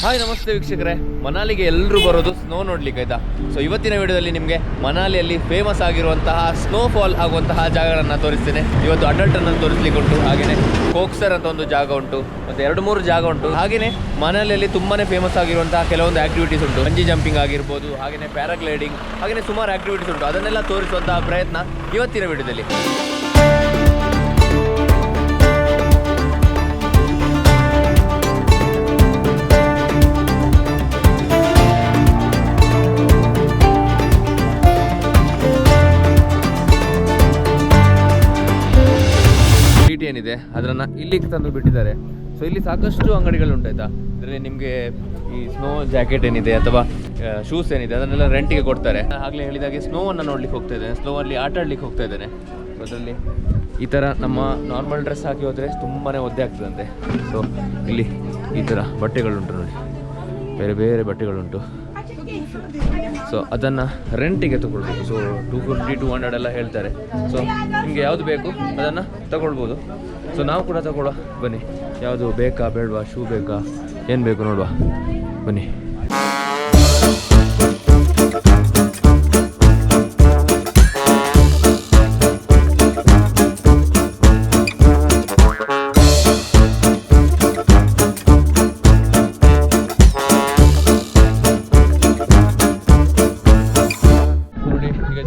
Hi ನಮಸ್ತೆ ವೀಕ್ಷಕರೇ, ಮನಾಲಿಗೆ ಎಲ್ಲರೂ ಬರೋದು ಸ್ನೋ ನೋಡ್ಲಿಕ್ಕೆ ಆಯ್ತಾ. ಸೊ ಇವತ್ತಿನ ವಿಡಿಯೋದಲ್ಲಿ ನಿಮಗೆ ಮನಾಲಿಯಲ್ಲಿ ಫೇಮಸ್ ಆಗಿರುವಂತಹ ಸ್ನೋಫಾಲ್ ಆಗುವಂತಹ ಜಾಗಗಳನ್ನು ತೋರಿಸ್ತೇನೆ. ಇವತ್ತು ಅಡಲ್ಟನ್ನು ತೋರಿಸ್ಲಿಕ್ಕೆ ಉಂಟು, ಹಾಗೆಯೇ ಕೋಕ್ಸರ್ ಅಂತ ಒಂದು ಜಾಗ ಉಂಟು, ಮತ್ತು 2-3 ಜಾಗ ಉಂಟು. ಹಾಗೆಯೇ ಮನಾಲಿಯಲ್ಲಿ ತುಂಬಾ ಫೇಮಸ್ ಆಗಿರುವಂತಹ ಕೆಲವೊಂದು ಆಕ್ಟಿವಿಟೀಸ್ ಉಂಟು. ಬಂಜಿ ಜಂಪಿಂಗ್ ಆಗಿರ್ಬೋದು, ಹಾಗೆಯೇ ಪ್ಯಾರಾಗ್ಲೈಡಿಂಗ್, ಹಾಗೆಯೇ ಸುಮಾರು ಆಕ್ಟಿವಿಟೀಸ್ ಉಂಟು. ಅದನ್ನೆಲ್ಲ ತೋರಿಸುವಂತಹ ಪ್ರಯತ್ನ ಇವತ್ತಿನ ವಿಡಿಯೋದಲ್ಲಿ. ಏನಿದೆ ಅದನ್ನು ಇಲ್ಲಿಗೆ ತಂದು ಬಿಟ್ಟಿದ್ದಾರೆ. ಸೊ ಇಲ್ಲಿ ಸಾಕಷ್ಟು ಅಂಗಡಿಗಳು ಉಂಟಾಯ್ತಾ. ಇದರಲ್ಲಿ ನಿಮಗೆ ಈ ಸ್ನೋ ಜಾಕೆಟ್ ಏನಿದೆ ಅಥವಾ ಶೂಸ್ ಏನಿದೆ ಅದನ್ನೆಲ್ಲ ರೆಂಟಿಗೆ ಕೊಡ್ತಾರೆ. ಆಗಲೇ ಹೇಳಿದಾಗೆ ಸ್ನೋವನ್ನು ನೋಡ್ಲಿಕ್ಕೆ ಹೋಗ್ತಾ ಇದ್ದೇನೆ, ಸ್ನೋವಲ್ಲಿ ಆಟ ಆಡ್ಲಿಕ್ಕೆ ಹೋಗ್ತಾ ಇದ್ದೇನೆ. ಅದರಲ್ಲಿ ಈ ಥರ ನಮ್ಮ ನಾರ್ಮಲ್ ಡ್ರೆಸ್ ಹಾಕಿ ಹೋದರೆ ತುಂಬಾ ಒದ್ದೆ ಆಗ್ತದಂತೆ. ಸೊ ಇಲ್ಲಿ ಈ ಥರ ಬಟ್ಟೆಗಳುಂಟು ನೋಡಿ, ಬೇರೆ ಬೇರೆ ಬಟ್ಟೆಗಳುಂಟು. ಸೊ ಅದನ್ನು ರೆಂಟಿಗೆ ತಗೊಳ್ಬೇಕು. ಸೊ 250-200 ಎಲ್ಲ ಹೇಳ್ತಾರೆ. ಸೊ ನಿಮಗೆ ಯಾವುದು ಬೇಕು ಅದನ್ನು ತಗೊಳ್ಬೋದು. ಸೊ ನಾವು ಕೂಡ ತಗೊಳ್ಳೋ ಬನ್ನಿ. ಯಾವುದು ಬೇಕಾ ಬೇಡವಾ, ಶೂ ಬೇಕಾ, ಏನು ಬೇಕು ನೋಡುವ ಬನ್ನಿ.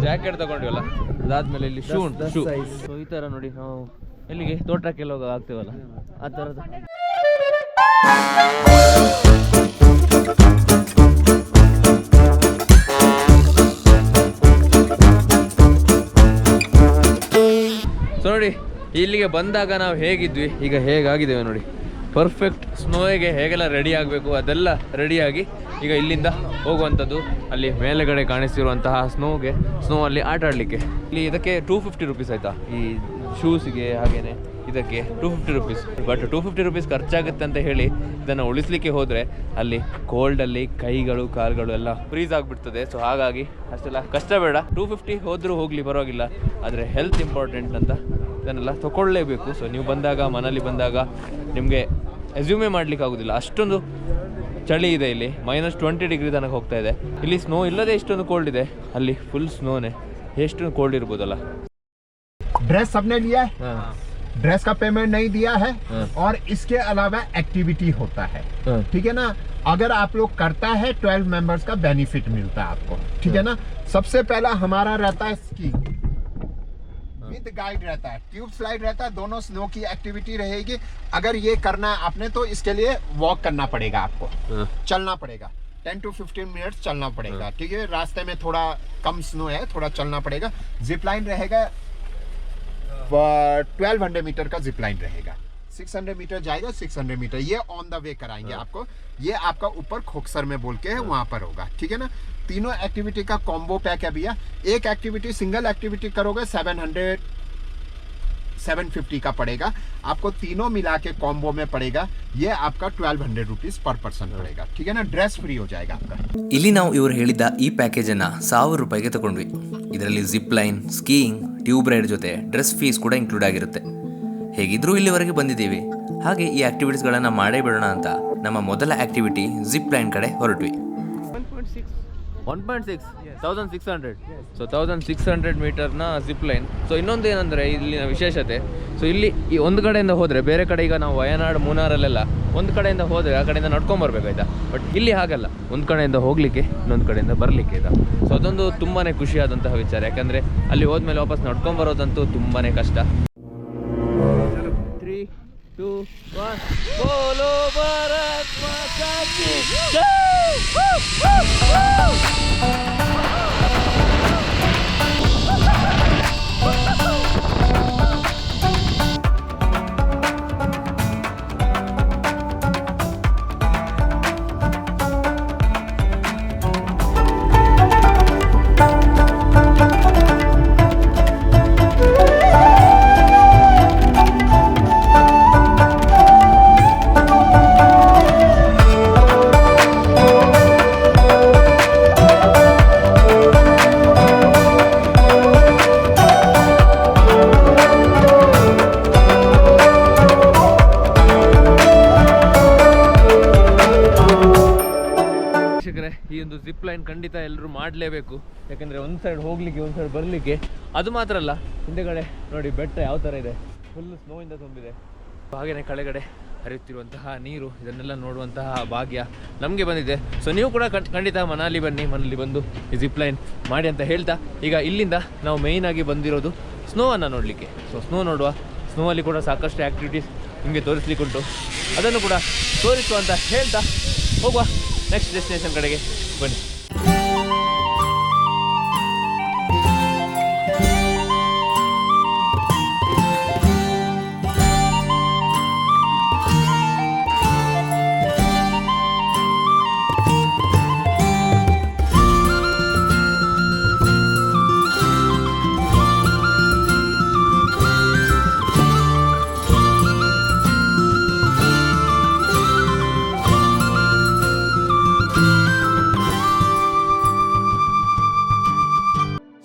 ಜಾಕೆಟ್ ತಗೊಂಡಿವಲ್ಲ, ಅದಾದ್ಮೇಲೆ ಇಲ್ಲಿ ಶೂ ಉಂಟು. ಶೂ ಸೊ ಈ ಥರ ನೋಡಿ, ನಾವು ಎಲ್ಲಿಗೆ ತೋಟಕ್ಕೆಲ್ಲ ಹೋಗ ಆಗ್ತೇವಲ್ಲ ಆ ಥರದ್ದು. ಸೊ ನೋಡಿ, ಇಲ್ಲಿಗೆ ಬಂದಾಗ ನಾವು ಹೇಗಿದ್ವಿ, ಈಗ ಹೇಗಾಗಿದ್ದೇವೆ ನೋಡಿ. ಪರ್ಫೆಕ್ಟ್ ಸ್ನೋಗೆ ಹೇಗೆಲ್ಲ ರೆಡಿ ಆಗಬೇಕು ಅದೆಲ್ಲ ರೆಡಿಯಾಗಿ ಈಗ ಇಲ್ಲಿಂದ ಹೋಗುವಂಥದ್ದು. ಅಲ್ಲಿ ಮೇಲೆಗಡೆ ಕಾಣಿಸ್ತಿರುವಂತಹ ಸ್ನೋ ಅಲ್ಲಿ ಆಟ ಆಡಲಿಕ್ಕೆ. ಇಲ್ಲಿ ಇದಕ್ಕೆ 250 ರುಪೀಸ್ ಆಯಿತಾ, ಈ ಶೂಸಿಗೆ ಹಾಗೇನೆ ಇದಕ್ಕೆ 250 ರುಪೀಸ್. ಬಟ್ 250 ರುಪೀಸ್ ಖರ್ಚಾಗುತ್ತೆ ಅಂತ ಹೇಳಿ ಇದನ್ನು ಉಳಿಸ್ಲಿಕ್ಕೆ ಹೋದರೆ ಅಲ್ಲಿ ಕೋಲ್ಡಲ್ಲಿ ಕೈಗಳು ಕಾಲುಗಳು ಎಲ್ಲ ಫ್ರೀಸ್ ಆಗಿಬಿಡ್ತದೆ. ಸೊ ಹಾಗಾಗಿ ಅಷ್ಟೆಲ್ಲ ಕಷ್ಟ ಬೇಡ. 250 ಹೋದರೂ ಹೋಗಲಿ ಪರವಾಗಿಲ್ಲ, ಆದರೆ ಹೆಲ್ತ್ ಇಂಪಾರ್ಟೆಂಟ್ ಅಂತ ಇದನ್ನೆಲ್ಲ ತಗೊಳ್ಳೇಬೇಕು. ಸೊ ನೀವು ಬಂದಾಗ, ಮನಾಲಿ ಬಂದಾಗ ನಿಮಗೆ ಎಸ್ಯೂಮೇ ಮಾಡಲಿಕ್ಕೆ ಆಗೋದಿಲ್ಲ, ಅಷ್ಟೊಂದು ಚಳಿ ಇದೆ. ಇಲ್ಲಿ -20 ಡಿಗ್ರಿ ತನಕ ಹೋಗ್ತಾ ಇದೆ. ಇಲ್ಲಿ ಸ್ನೋ ಇಲ್ಲದೆ ಇಷ್ಟೊಂದು ಕೋಲ್ಡ್ ಇದೆ, ಅಲ್ಲಿ ಫುಲ್ ಸ್ನೋನೇ. ಎಷ್ಟು ಕೋಲ್ಡ್ ಇರ್ಬೋದಲ್ಲ. ड्रेस सबने लिया है, ड्रेस का पेमेंट नहीं दिया है, और इसके अलावा एक्टिविटी होता है, ठीक है ना. अगर आप लोग करता है 12 मेंबर्स का बेनिफिट मिलता है आपको, ठीक है ना. सबसे पहला हमारा रहता है स्की विद गाइड रहता है, ट्यूब स्लाइड रहता है, दोनों स्नो की एक्टिविटी रहेगी. अगर ये करना है आपने तो इसके लिए वॉक करना पड़ेगा, आपको चलना पड़ेगा. 10 to 15 मिनट्स चलना पड़ेगा, ठीक है. रास्ते में थोड़ा कम स्नो है, थोड़ा चलना पड़ेगा. जिप लाइन रहेगा, 1200 मीटर का जिप लाइन रहेगा. 600 मीटर जाएगा, 600 मीटर ये ऑन द वे कराएंगे आपको. ये आपका ऊपर खोक्सर में बोल के है, वहां पर होगा, ठीक है ना. तीनों एक्टिविटी का कॉम्बो पैक है भैया. एक एक्टिविटी सिंगल एक्टिविटी करोगे 750 का पड़ेगा आपको. तीनों मिला के कॉम्बो में पड़ेगा, ये आपका 1200 रुपीज पर पर्सन पड़ेगा, ठीक है ना. ड्रेस फ्री हो जाएगा आपका. ಇಲ್ಲಿ ನಾವು ಇವರು ಹೇಳಿದ ಈ ಪ್ಯಾಕೇಜ್ ಅನ್ನ 1000 ರೂಪಾಯಿಗೆ ತಗೊಂಡ್ವಿ. ಇದರಲ್ಲಿ zip line, skiing, tube ride ಜೊತೆ ಡ್ರೆಸ್ ಫೀಸ್ ಕೂಡ ಇನ್ಕ್ಲೂಡ್ ಆಗಿರುತ್ತೆ. ಹೇಗಿದ್ರೂ ಇಲ್ಲಿವರೆಗೆ ಬಂದಿದ್ದೀವಿ, ಹಾಗೆ ಈ ಆಕ್ಟಿವಿಟೀಸ್ಗಳನ್ನು ಮಾಡೇ ಬಿಡೋಣ ಅಂತ ನಮ್ಮ ಮೊದಲ ಆಕ್ಟಿವಿಟಿ ಜಿಪ್ ಲೈನ್ ಕಡೆ ಹೊರಟ್ವಿ. 1600. ಸೊ 1600 ಮೀಟರ್ನ ಜಿಪ್ ಲೈನ್. ಸೊ ಇನ್ನೊಂದು ಏನಂದರೆ ಇಲ್ಲಿನ ವಿಶೇಷತೆ, ಸೊ ಇಲ್ಲಿ ಈ ಒಂದು ಕಡೆಯಿಂದ ಹೋದರೆ ಬೇರೆ ಕಡೆ, ಈಗ ನಾವು ವಯನಾಡ್ ಮೂನಾರಲ್ಲೆಲ್ಲ ಒಂದು ಕಡೆಯಿಂದ ಹೋದರೆ ಆ ಕಡೆಯಿಂದ ನಡ್ಕೊಂಬರ್ಬೇಕಾಯ್ತಾ. ಬಟ್ ಇಲ್ಲಿ ಹಾಗಲ್ಲ, ಒಂದು ಕಡೆಯಿಂದ ಹೋಗಲಿಕ್ಕೆ ಇನ್ನೊಂದು ಕಡೆಯಿಂದ ಬರಲಿಕ್ಕೆ ಆಯ್ತಾ. ಸೊ ಅದೊಂದು ತುಂಬಾ ಖುಷಿಯಾದಂತಹ ವಿಚಾರ, ಯಾಕಂದರೆ ಅಲ್ಲಿ ಹೋದ್ಮೇಲೆ ವಾಪಸ್ ನಡ್ಕೊಂಬರೋದಂತೂ ತುಂಬಾ ಕಷ್ಟ. 3, 2, 1 ಬೋಲೋ ಭಾರತ್ ಮಾತಾ ಕಿ ಜೈ. ಮಾಡಲೇಬೇಕು, ಯಾಕಂದರೆ ಒಂದು ಸೈಡ್ ಹೋಗಲಿಕ್ಕೆ ಒಂದು ಸೈಡ್ ಬರಲಿಕ್ಕೆ. ಅದು ಮಾತ್ರ ಅಲ್ಲ, ಹಿಂದೆಗಡೆ ನೋಡಿ ಬೆಟ್ಟ ಯಾವ ಥರ ಇದೆ, ಫುಲ್ ಸ್ನೋಯಿಂದ ತುಂಬಿದೆ. ಹಾಗೆಯೇ ಕೆಳಗಡೆ ಹರಿಯುತ್ತಿರುವಂತಹ ನೀರು, ಇದನ್ನೆಲ್ಲ ನೋಡುವಂತಹ ಭಾಗ್ಯ ನಮಗೆ ಬಂದಿದೆ. ಸೊ ನೀವು ಕೂಡ ಖಂಡಿತ ಮನಾಲಿ ಬನ್ನಿ, ಮನಾಲಿ ಬಂದು ಈ ಜಿಪ್ ಲೈನ್ ಮಾಡಿ ಅಂತ ಹೇಳ್ತಾ, ಈಗ ಇಲ್ಲಿಂದ ನಾವು ಮೇಯ್ನಾಗಿ ಬಂದಿರೋದು ಸ್ನೋವನ್ನು ನೋಡಲಿಕ್ಕೆ. ಸೊ ಸ್ನೋ ನೋಡುವ, ಸ್ನೋ ಅಲ್ಲಿ ಕೂಡ ಸಾಕಷ್ಟು ಆ್ಯಕ್ಟಿವಿಟೀಸ್ ನಿಮಗೆ ತೋರಿಸ್ಲಿಕ್ಕೆ ಉಂಟು, ಅದನ್ನು ಕೂಡ ತೋರಿಸುವ ಅಂತ ಹೇಳ್ತಾ ಹೋಗುವ ನೆಕ್ಸ್ಟ್ ಡೆಸ್ಟಿನೇಷನ್ ಕಡೆಗೆ ಬನ್ನಿ.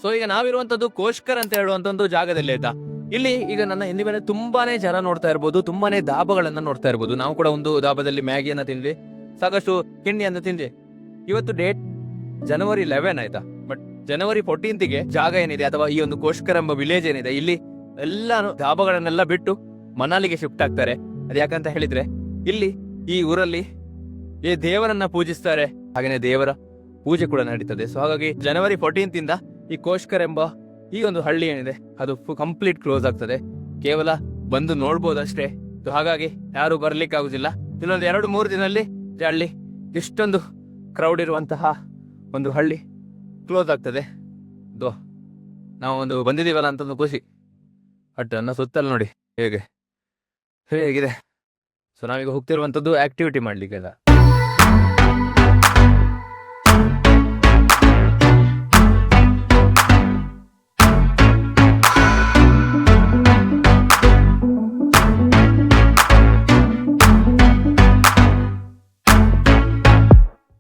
ಸೊ ಈಗ ನಾವಿರುವಂತದ್ದು ಕೋಷ್ಕರ್ ಅಂತ ಹೇಳುವಂತ ಒಂದು ಜಾಗದಲ್ಲಿ ಆಯ್ತಾ. ಇಲ್ಲಿ ಈಗ ನನ್ನ ಹಿಂದಿ ಮೇಲೆ ತುಂಬಾನೇ ಜನ ನೋಡ್ತಾ ಇರ್ಬೋದು, ತುಂಬಾನೇ ಧಾಬಾಗಳನ್ನ ನೋಡ್ತಾ ಇರ್ಬೋದು. ನಾವು ಕೂಡ ಒಂದು ಧಾಬಾದಲ್ಲಿ ಮ್ಯಾಗಿಯನ್ನ ತಿಂದ್ವಿ, ಸಾಕಷ್ಟು ತಿಂಡಿಯನ್ನ ತಿಂದ್ವಿ. ಇವತ್ತು ಡೇಟ್ ಜನವರಿ 11 ಆಯ್ತಾ. ಬಟ್ ಜನವರಿ 14ಗೆ ಜಾಗ ಏನಿದೆ ಅಥವಾ ಈ ಒಂದು ಕೋಷ್ಕರ್ ಎಂಬ ವಿಲೇಜ್ ಏನಿದೆ, ಇಲ್ಲಿ ಎಲ್ಲ ಧಾಬಾಗಳನ್ನೆಲ್ಲ ಬಿಟ್ಟು ಮನಾಲಿಗೆ ಶಿಫ್ಟ್ ಆಗ್ತಾರೆ. ಅದು ಯಾಕಂತ ಹೇಳಿದ್ರೆ ಇಲ್ಲಿ ಈ ಊರಲ್ಲಿ ಈ ದೇವರನ್ನ ಪೂಜಿಸ್ತಾರೆ, ಹಾಗೇನೆ ದೇವರ ಪೂಜೆ ಕೂಡ ನಡೀತದೆ. ಸೊ ಹಾಗಾಗಿ ಜನವರಿ 14 ಇಂದ ಈ ಕೋಷ್ಕರ್ ಎಂಬ ಈ ಒಂದು ಹಳ್ಳಿ ಏನಿದೆ ಅದು ಕಂಪ್ಲೀಟ್ ಕ್ಲೋಸ್ ಆಗ್ತದೆ. ಕೇವಲ ಬಂದು ನೋಡ್ಬೋದಷ್ಟೇ. ಸೊ ಹಾಗಾಗಿ ಯಾರು ಬರ್ಲಿಕ್ಕೆ ಆಗುದಿಲ್ಲ. ಇನ್ನೊಂದು 2-3 ದಿನದಲ್ಲಿ ಹಳ್ಳಿ ಇಷ್ಟೊಂದು ಕ್ರೌಡ್ ಇರುವಂತಹ ಒಂದು ಹಳ್ಳಿ ಕ್ಲೋಸ್ ಆಗ್ತದೆ. ನಾವು ಒಂದು ಬಂದಿದ್ದೀವಲ್ಲ ಅಂತ ಒಂದು ಖುಷಿ. ಬಟ್ ನನ್ನ ಸುತ್ತಲ್ಲ ನೋಡಿ ಹೇಗಿದೆ. ಸೊ ನಾವೀಗ ಹೋಗ್ತಿರುವಂತದ್ದು ಆಕ್ಟಿವಿಟಿ ಮಾಡ್ಲಿಕ್ಕೆಲ್ಲ.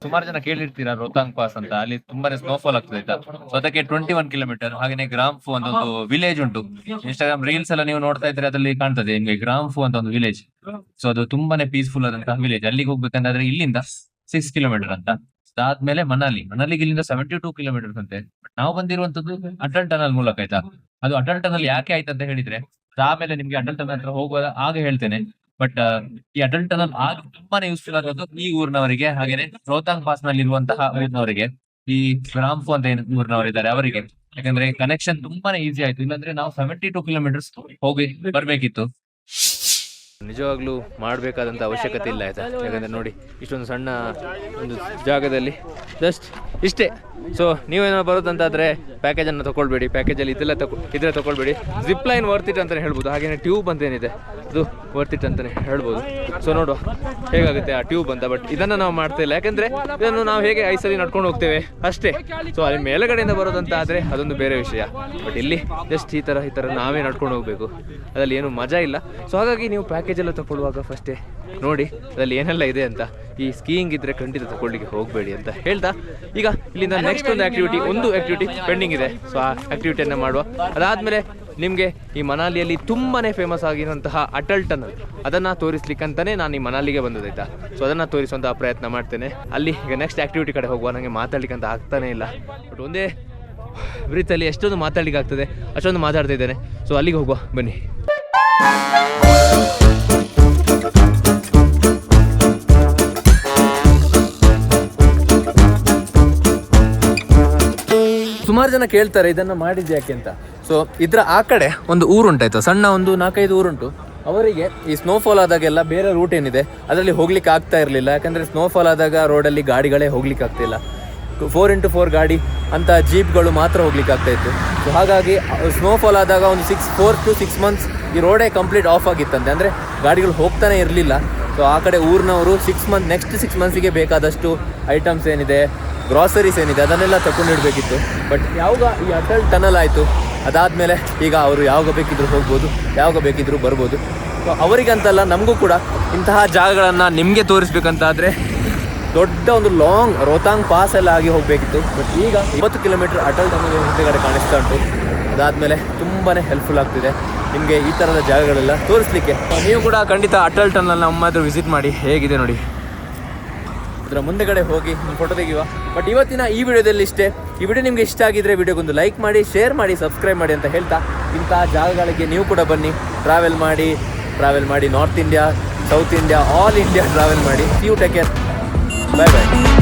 ಸುಮಾರು ಜನ ಕೇಳಿರ್ತೀರಾ ರೋಹತಾಂಗ್ ಪಾಸ್ ಅಂತ, ಅಲ್ಲಿ ತುಂಬಾನೇ ಸ್ನೋಫಾಲ್ ಆಗ್ತದೆ ಆಯ್ತಾ. ಸೊ ಅದಕ್ಕೆ 21 ಕಿಲೋಮೀಟರ್. ಹಾಗೆ ಗ್ರಾಮ್ಫು ಅಂತ ಒಂದು ವಿಲೇಜ್ ಉಂಟು. ಇನ್ಸ್ಟಾಗ್ರಾಮ್ ರೀಲ್ಸ್ ಎಲ್ಲ ನೀವು ನೋಡ್ತಾ ಇದ್ರೆ ಅದ್ರಲ್ಲಿ ಕಾಣ್ತದೆ ನಿಮ್ಗೆ ಗ್ರಾಮ್ಫು ಅಂತ ಒಂದು ವಿಲೇಜ್. ಸೊ ಅದು ತುಂಬಾನೇ ಪೀಸ್ಫುಲ್ ಆದಂತಹ ವಿಲೇಜ್. ಅಲ್ಲಿಗೆ ಹೋಗ್ಬೇಕಂದ್ರೆ ಇಲ್ಲಿಂದ 6 ಕಿಲೋಮೀಟರ್ ಅಂತ. ಅದಾದ್ಮೇಲೆ ಮನಾಲಿಗೆ ಇಲ್ಲಿಂದ 72 ಕಿಲೋಮೀಟರ್ ಅಂತೆ. ನಾವು ಬಂದಿರುವಂತದ್ದು ಅಟಲ್ ಟನಲ್ ಮೂಲಕ ಆಯ್ತಾ. ಅದು ಅಟಲ್ ಟನಲ್ ಯಾಕೆ ಆಯ್ತು ಅಂತ ಹೇಳಿದ್ರೆ, ಆಮೇಲೆ ನಿಮ್ಗೆ ಅಟಲ್ ಟನಲ್ ಹತ್ರ ಹೋಗುವ ಆಗ ಹೇಳ್ತೇನೆ. ಬಟ್ ಈ ಅಟಲ್ ಟನಲ್ ಆಗ ತುಂಬಾನೇ ಯೂಸ್ಫುಲ್ ಆಗೋದು ಈ ಊರಿನವರಿಗೆ, ಹಾಗೇನೆ ರೋಹತಾಂಗ್ ಪಾಸ್ ನಲ್ಲಿ ಇರುವಂತಹ ಊರಿನವರಿಗೆ, ಈ ಗ್ರಾಮ್ಫು ಅಂತ ಏನು ಊರಿನವರಿದ್ದಾರೆ ಅವರಿಗೆ. ಯಾಕಂದ್ರೆ ಕನೆಕ್ಷನ್ ತುಂಬಾನೇ ಈಸಿ ಆಯ್ತು. ಇಲ್ಲಾಂದ್ರೆ ನಾವು 72 ಕಿಲೋಮೀಟರ್ಸ್ ಹೋಗಿ ಬರ್ಬೇಕಿತ್ತು. ನಿಜವಾಗ್ಲೂ ಮಾಡಬೇಕಾದಂಥ ಅವಶ್ಯಕತೆ ಇಲ್ಲ ಆಯ್ತಾ. ಯಾಕಂದ್ರೆ ನೋಡಿ ಇಷ್ಟೊಂದು ಸಣ್ಣ ಒಂದು ಜಾಗದಲ್ಲಿ ಜಸ್ಟ್ ಇಷ್ಟೇ. ಸೊ ನೀವೇನೋ ಬರೋದಂತಾದ್ರೆ ಪ್ಯಾಕೇಜನ್ನು ತಗೊಳ್ಬೇಡಿ, ಪ್ಯಾಕೇಜಲ್ಲಿ ಇದ್ರೆ ತಗೊಳ್ಬೇಡಿ. ಜಿಪ್ ಲೈನ್ ವರ್ತ್ ಇಟ್ ಅಂತಲೇ ಹೇಳ್ಬೋದು. ಹಾಗೇನೆ ಟ್ಯೂಬ್ ಅಂತ ಏನಿದೆ ಅದು ವರ್ತ್ ಇಟ್ ಅಂತಲೇ ಹೇಳ್ಬೋದು. ಸೊ ನೋಡುವ ಹೇಗಾಗುತ್ತೆ ಆ ಟ್ಯೂಬ್ ಅಂತ. ಬಟ್ ಇದನ್ನು ನಾವು ಮಾಡ್ತಾ ಇಲ್ಲ, ಯಾಕಂದರೆ ಇದನ್ನು ನಾವು ಹೇಗೆ ಐಸಲ್ಲಿ ನಡ್ಕೊಂಡು ಹೋಗ್ತೇವೆ ಅಷ್ಟೇ. ಸೊ ಅಲ್ಲಿ ಮೇಲುಗಡೆಯಿಂದ ಬರೋದಂತ ಆದರೆ ಅದೊಂದು ಬೇರೆ ವಿಷಯ. ಬಟ್ ಇಲ್ಲಿ ಜಸ್ಟ್ ಈ ಥರ ನಾವೇ ನಡ್ಕೊಂಡು ಹೋಗಬೇಕು, ಅದರಲ್ಲಿ ಏನು ಮಜಾ ಇಲ್ಲ. ಸೊ ಹಾಗಾಗಿ ನೀವು ಪ್ಯಾಕೇಜ್ ಎಲ್ಲ ತಗೊಳ್ಳುವಾಗ ಫಸ್ಟೇ ನೋಡಿ ಅದರಲ್ಲಿ ಏನೆಲ್ಲ ಇದೆ ಅಂತ. ಈ ಸ್ಕೀಯಿಂಗ್ ಇದ್ರೆ ಖಂಡಿತ ತಗೊಳ್ಳಿಕ್ಕೆ ಹೋಗಬೇಡಿ ಅಂತ ಹೇಳ್ತಾ, ಈಗ ಇಲ್ಲಿಂದ ನೆಕ್ಸ್ಟ್ ಒಂದು ಆಕ್ಟಿವಿಟಿ ಪೆಂಡಿಂಗ್ ಇದೆ. ಸೊ ಆ ಆಕ್ಟಿವಿಟಿಯನ್ನು ಮಾಡುವ. ಅದಾದಮೇಲೆ ನಿಮಗೆ ಈ ಮನಾಲಿಯಲ್ಲಿ ತುಂಬಾನೇ ಫೇಮಸ್ ಆಗಿರುವಂತಹ ಅಟಲ್ ಟನಲ್ ಅದನ್ನು ತೋರಿಸ್ಲಿಕ್ಕಂತಾನೆ ನಾನು ಈ ಮನಾಲಿಗೆ ಬಂದದಾಯ್ತಾ. ಸೊ ಅದನ್ನು ತೋರಿಸುವಂತಹ ಪ್ರಯತ್ನ ಮಾಡ್ತೇನೆ. ಅಲ್ಲಿ ಈಗ ನೆಕ್ಸ್ಟ್ ಆಕ್ಟಿವಿಟಿ ಕಡೆ ಹೋಗುವ. ನನಗೆ ಮಾತಾಡ್ಲಿಕ್ಕಂತ ಆಗ್ತಾನೆ ಇಲ್ಲ. ಬಟ್ ಒಂದೇ ಬ್ರೀತಲ್ಲಿ ಎಷ್ಟೊಂದು ಮಾತಾಡ್ಲಿಕ್ಕೆ ಆಗ್ತದೆ ಅಷ್ಟೊಂದು ಮಾತಾಡ್ತಾ ಇದ್ದೇನೆ. ಸೊ ಅಲ್ಲಿಗೆ ಹೋಗುವ ಬನ್ನಿ. ಸುಮಾರು ಜನ ಕೇಳ್ತಾರೆ ಇದನ್ನು ಮಾಡಿದ್ದು ಯಾಕೆ ಅಂತ. ಸೊ ಇದರ ಆ ಕಡೆ ಒಂದು ಊರುಂಟಾಯ್ತು, ಸಣ್ಣ ಒಂದು 4-5 ಊರುಂಟು. ಅವರಿಗೆ ಈ ಸ್ನೋಫಾಲ್ ಆದಾಗೆಲ್ಲ ಬೇರೆ ರೂಟ್ ಏನಿದೆ ಅದರಲ್ಲಿ ಹೋಗ್ಲಿಕ್ಕೆ ಆಗ್ತಾ ಇರಲಿಲ್ಲ. ಯಾಕಂದರೆ ಸ್ನೋಫಾಲ್ ಆದಾಗ ರೋಡಲ್ಲಿ ಗಾಡಿಗಳೇ ಹೋಗ್ಲಿಕ್ಕೆ ಆಗ್ತಿಲ್ಲ. 4x4 ಗಾಡಿ ಅಂತ ಜೀಪ್ಗಳು ಮಾತ್ರ ಹೋಗ್ಲಿಕ್ಕೆ ಆಗ್ತಾ ಇತ್ತು. ಸೊ ಹಾಗಾಗಿ ಸ್ನೋಫಾಲ್ ಆದಾಗ ಒಂದು 4 to 6 months ಈ ರೋಡೇ ಕಂಪ್ಲೀಟ್ ಆಫ್ ಆಗಿತ್ತಂತೆ, ಅಂದರೆ ಗಾಡಿಗಳು ಹೋಗ್ತಾನೆ ಇರಲಿಲ್ಲ. ಸೊ ಆ ಕಡೆ ಊರಿನವರು ನೆಕ್ಸ್ಟ್ 6 monthsಗೆ ಬೇಕಾದಷ್ಟು ಐಟಮ್ಸ್ ಏನಿದೆ, ಗ್ರಾಸರೀಸ್ ಏನಿದೆ ಅದನ್ನೆಲ್ಲ ತಗೊಂಡಿಡ್ಬೇಕಿತ್ತು. ಬಟ್ ಯಾವಾಗ ಈ ಅಟಲ್ ಟನಲ್ ಆಯಿತು ಅದಾದಮೇಲೆ ಈಗ ಅವರು ಯಾವಾಗ ಬೇಕಿದ್ರು ಹೋಗ್ಬೋದು, ಯಾವಾಗ ಬೇಕಿದ್ರು ಬರ್ಬೋದು. ಸೊ ಅವರಿಗಂತಲ್ಲ ನಮಗೂ ಕೂಡ ಇಂತಹ ಜಾಗಗಳನ್ನು ನಿಮಗೆ ತೋರಿಸ್ಬೇಕಂತಾದರೆ ದೊಡ್ಡ ಒಂದು ಲಾಂಗ್ ರೋಹತಾಂಗ್ ಪಾಸ್ ಎಲ್ಲ ಆಗಿ ಹೋಗಬೇಕಿತ್ತು. ಬಟ್ ಈಗ 20 ಕಿಲೋಮೀಟರ್ ಅಟಲ್ ಟನಲ್ ಹಿಂದೆಗಡೆ ಕಾಣಿಸ್ತಾ ಉಂಟು. ಅದಾದಮೇಲೆ ತುಂಬಾ ಹೆಲ್ಪ್ಫುಲ್ ಆಗ್ತಿದೆ ನಿಮಗೆ ಈ ಥರದ ಜಾಗಗಳೆಲ್ಲ ತೋರಿಸ್ಲಿಕ್ಕೆ. ನೀವು ಕೂಡ ಖಂಡಿತ ಅಟಲ್ ಟನಲ್ನ ಒಮ್ಮಾದರೂ ವಿಸಿಟ್ ಮಾಡಿ, ಹೇಗಿದೆ ನೋಡಿ. ಇದರ ಮುಂದೆಗಡೆ ಹೋಗಿ ಫೋಟೋ ತೆಗೆಯುವ. ಬಟ್ ಇವತ್ತಿನ ಈ ವಿಡಿಯೋದಲ್ಲಿ ಇಷ್ಟೇ. ಈ ವಿಡಿಯೋ ನಿಮಗೆ ಇಷ್ಟ ಆಗಿದ್ರೆ ವಿಡಿಯೋಗೊಂದು ಲೈಕ್ ಮಾಡಿ, ಶೇರ್ ಮಾಡಿ, ಸಬ್ಸ್ಕ್ರೈಬ್ ಮಾಡಿ ಅಂತ ಹೇಳ್ತಾ, ಇಂತಹ ಜಾಗಗಳಿಗೆ ನೀವು ಕೂಡ ಬನ್ನಿ, ಟ್ರಾವೆಲ್ ಮಾಡಿ north India, south India, all India travel ಮಾಡಿ. You take care, bye bye.